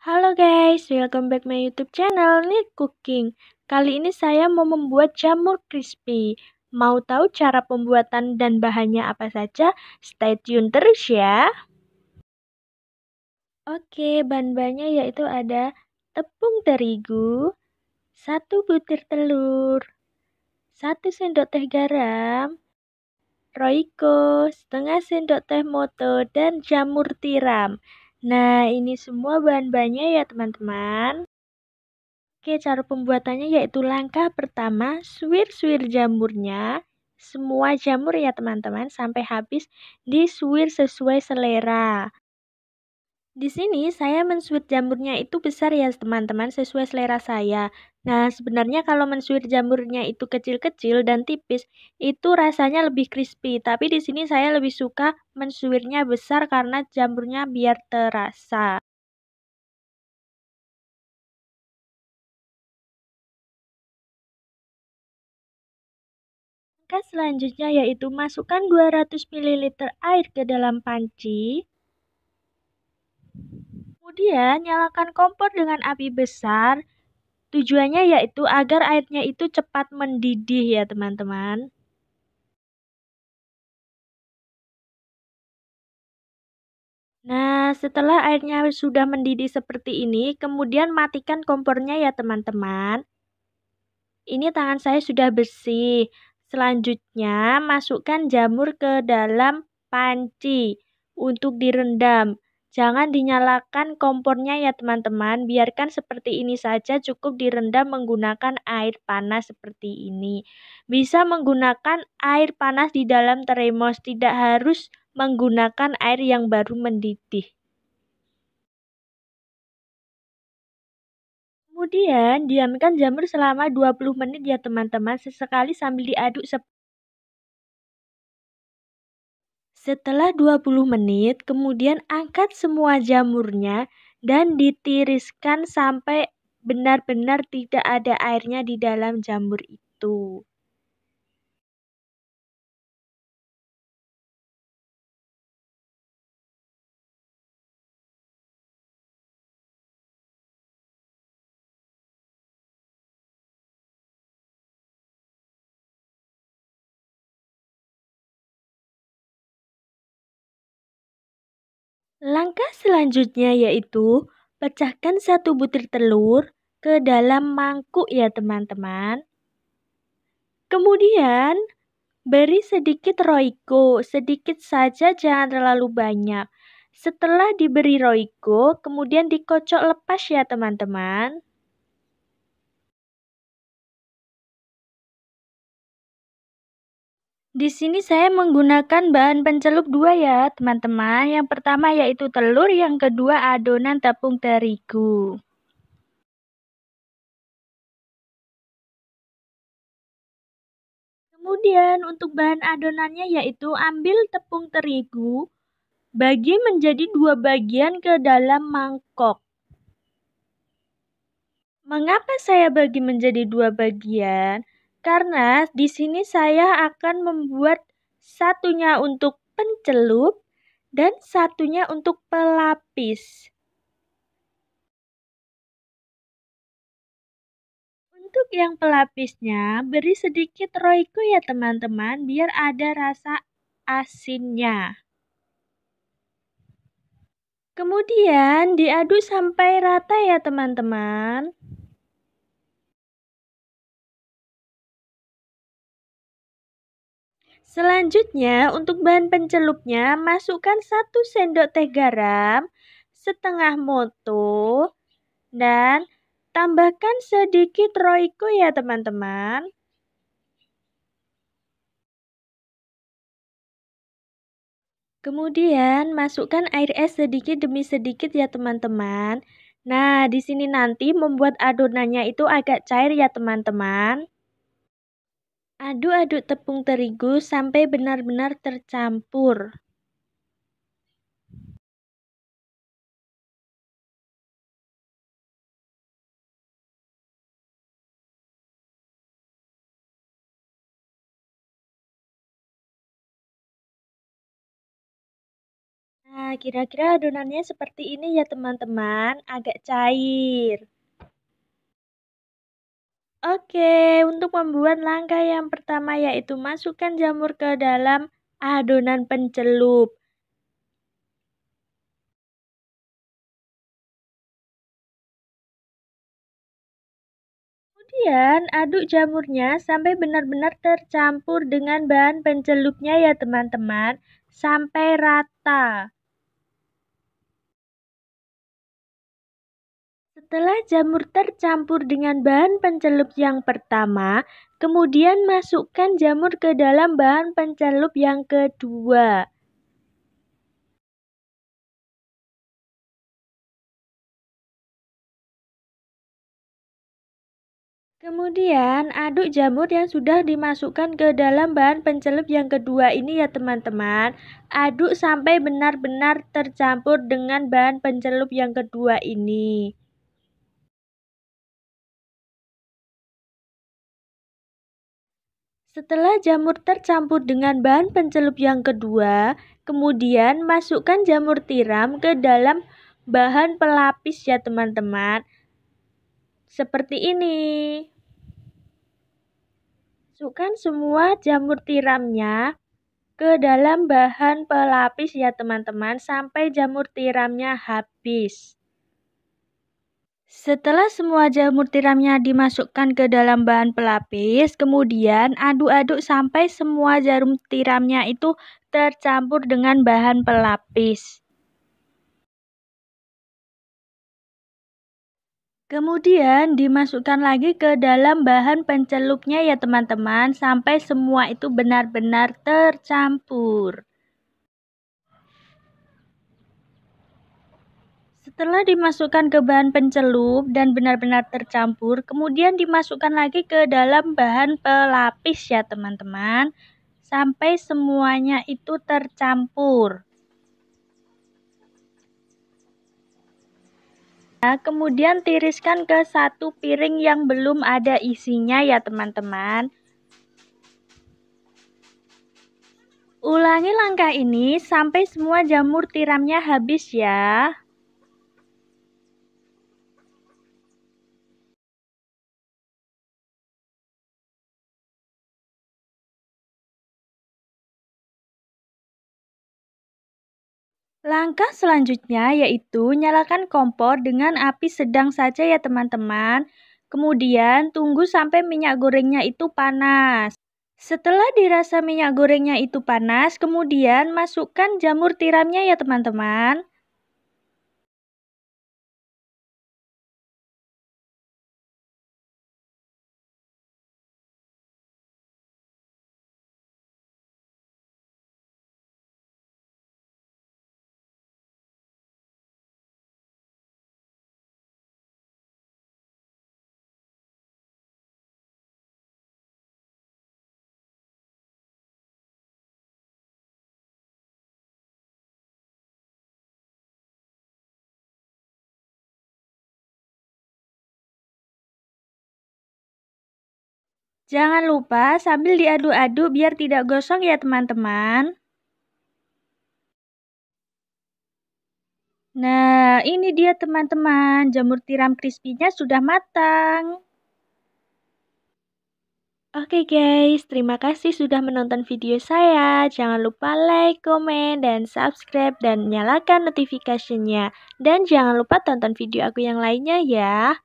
Halo guys, welcome back my YouTube channel Need Cooking. Kali ini saya mau membuat jamur crispy. Mau tahu cara pembuatan dan bahannya apa saja? Stay tune terus ya. Oke, bahan-bahannya yaitu ada tepung terigu, 1 butir telur, 1 sendok teh garam, Royco, setengah sendok teh moto, dan jamur tiram. Nah, ini semua bahan-bahannya ya teman-teman. Oke, cara pembuatannya yaitu langkah pertama, suwir-suwir jamurnya. Semua jamur ya teman-teman, sampai habis disuwir sesuai selera. Di sini saya mensuwir jamurnya itu besar ya teman-teman, sesuai selera saya. Nah, sebenarnya kalau mensuwir jamurnya itu kecil-kecil dan tipis, itu rasanya lebih crispy. Tapi di sini saya lebih suka mensuwirnya besar karena jamurnya biar terasa. Langkah selanjutnya yaitu masukkan 200 ml air ke dalam panci. Kemudian nyalakan kompor dengan api besar. Tujuannya yaitu agar airnya itu cepat mendidih ya teman-teman. Nah, setelah airnya sudah mendidih seperti ini, kemudian matikan kompornya ya teman-teman. Ini tangan saya sudah bersih. Selanjutnya, masukkan jamur ke dalam panci untuk direndam. Jangan dinyalakan kompornya ya teman-teman. Biarkan seperti ini saja, cukup direndam menggunakan air panas seperti ini. Bisa menggunakan air panas di dalam termos, tidak harus menggunakan air yang baru mendidih. Kemudian, diamkan jamur selama 20 menit ya teman-teman, sesekali sambil diaduk. Setelah 20 menit, kemudian angkat semua jamurnya dan ditiriskan sampai benar-benar tidak ada airnya di dalam jamur itu. Langkah selanjutnya yaitu pecahkan 1 butir telur ke dalam mangkuk ya teman-teman. Kemudian beri sedikit Royco, sedikit saja jangan terlalu banyak. Setelah diberi Royco, kemudian dikocok lepas ya teman-teman. Di sini saya menggunakan bahan pencelup 2 ya teman-teman. Yang pertama yaitu telur, yang kedua adonan tepung terigu. Kemudian untuk bahan adonannya yaitu ambil tepung terigu, bagi menjadi 2 bagian ke dalam mangkok. Mengapa saya bagi menjadi 2 bagian? Karena di sini saya akan membuat satunya untuk pencelup dan satunya untuk pelapis. Untuk yang pelapisnya, beri sedikit Royco ya teman-teman, biar ada rasa asinnya. Kemudian diaduk sampai rata ya teman-teman. Selanjutnya, untuk bahan pencelupnya, masukkan 1 sendok teh garam, setengah moto, dan tambahkan sedikit Royco ya teman-teman. Kemudian masukkan air es sedikit demi sedikit ya teman-teman. Nah, di sini nanti membuat adonannya itu agak cair ya teman-teman. Aduk-aduk tepung terigu sampai benar-benar tercampur. Nah, kira-kira adonannya seperti ini ya teman-teman, agak cair. Oke, untuk membuat langkah yang pertama yaitu masukkan jamur ke dalam adonan pencelup. Kemudian aduk jamurnya sampai benar-benar tercampur dengan bahan pencelupnya ya teman-teman, sampai rata. Setelah jamur tercampur dengan bahan pencelup yang pertama, kemudian masukkan jamur ke dalam bahan pencelup yang kedua. Kemudian aduk jamur yang sudah dimasukkan ke dalam bahan pencelup yang kedua ini ya teman-teman. Aduk sampai benar-benar tercampur dengan bahan pencelup yang kedua ini. Setelah jamur tercampur dengan bahan pencelup yang kedua, kemudian masukkan jamur tiram ke dalam bahan pelapis ya teman-teman. Seperti ini. Masukkan semua jamur tiramnya ke dalam bahan pelapis ya teman-teman sampai jamur tiramnya habis. Setelah semua jamur tiramnya dimasukkan ke dalam bahan pelapis, kemudian aduk-aduk sampai semua jarum tiramnya itu tercampur dengan bahan pelapis. Kemudian dimasukkan lagi ke dalam bahan pencelupnya ya teman-teman sampai semua itu benar-benar tercampur. Setelah dimasukkan ke bahan pencelup dan benar-benar tercampur, kemudian dimasukkan lagi ke dalam bahan pelapis ya teman-teman, sampai semuanya itu tercampur. Nah, kemudian tiriskan ke satu piring yang belum ada isinya ya teman-teman. Ulangi langkah ini sampai semua jamur tiramnya habis ya. Langkah selanjutnya yaitu nyalakan kompor dengan api sedang saja ya teman-teman. Kemudian tunggu sampai minyak gorengnya itu panas. Setelah dirasa minyak gorengnya itu panas, kemudian masukkan jamur tiramnya ya teman-teman. Jangan lupa sambil diaduk-aduk biar tidak gosong ya teman-teman. Nah, ini dia teman-teman, jamur tiram crispy-nya sudah matang. Oke guys, terima kasih sudah menonton video saya. Jangan lupa like, komen, dan subscribe, dan nyalakan notifikasinya. Dan jangan lupa tonton video aku yang lainnya ya.